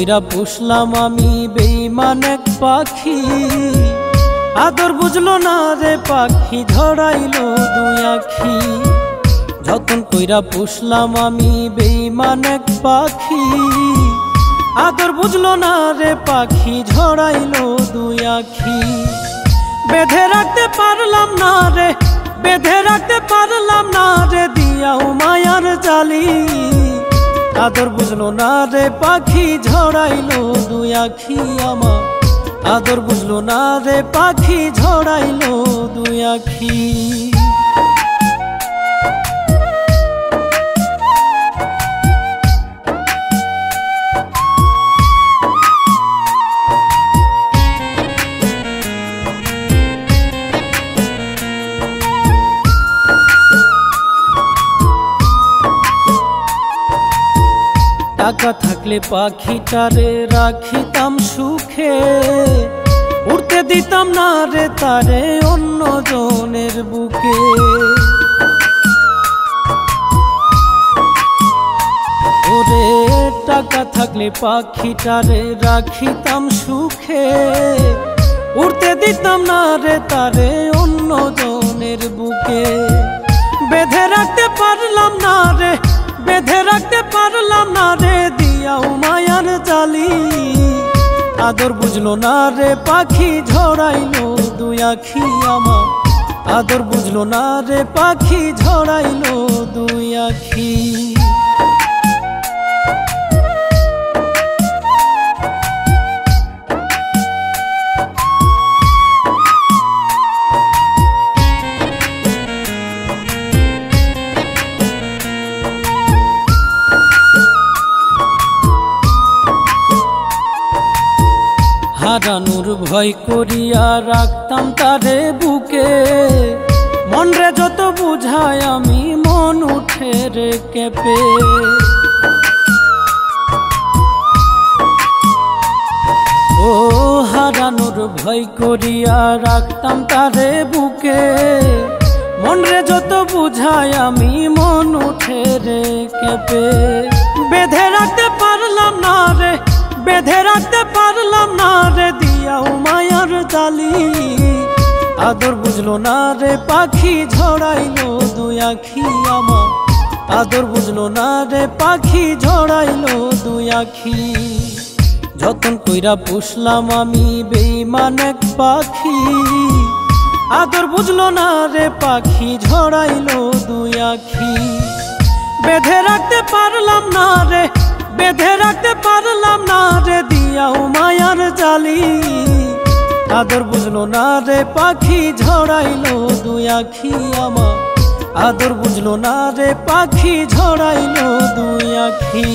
কইরা পুষলাম আমি বেঈমান এক পাখি, আদর বুঝলো না রে পাখি ঝরাইলো দুই আখি। যতন কইরা পুষলাম আমি বেঈমান এক পাখি, আদর বুঝলো না রে পাখি ঝরাইলো দুই আখি। বেঁধে রাখতে পারলাম না রে, বেঁধে রাখতে পারলাম না রে দিয়াও মায়ার জালি। আদর বুঝলো না রে পাখি ঝরাইলো দুই আখি আমার, আদর বুঝলো না রে পাখি ঝরাইলো দুই আখি। টাকা থাকলে পাখিটারে রাখিতাম সুখে, উড়তে দিতাম না রে তারে অন্য জনের বুকে। ওরে টাকা থাকলে পাখিটারে রাখিতাম সুখে, উড়তে দিতাম না রে তারে অন্য জনের বুকে। বেঁধে রাখতে পারলাম না রে, বেঁধে রাখতে পারলাম না রে দিয়াও মায়ার জালি। আদর বুঝলো না রে পাখি ঝরাইলো দুই আখি আমার, আদর বুঝলো না রে পাখি ঝরাইলো দুই আখি। হারানোর ভয় করিয়া রাখতাম তারে বুকে, মন রে যত বুঝায় আমি মন উঠে রে কেঁপে। ও হারানোর ভয় করিয়া রাখতাম তারে বুকে, মন রে যত বুঝায় আমি মন উঠে রে কেঁপে। বেঁধে রাখতে পারলাম না রে, বেঁধে রাখতে পারলাম না রে দিয়াও মায়ার জালি। আদর বুঝলো না রে পাখি ঝরাইলো দুই আখি আমার, আদর বুঝলো না রে পাখি ঝরাইলো দুই আখি। যতন কইরা পুষলাম আমি বেঈমান এক পাখি, আদর বুঝলো না রে পাখি ঝরাইলো দুই আখি। বেঁধে রাখতে পারলাম না রে, বেঁধে রাখতে পারলাম না রে দিয়াও মায়ার জালি। আদর বুঝলো না রে পাখি ঝরাইলো দুই আখি আমার, আদর বুঝলো না রে পাখি ঝরাইলো দুই আখি।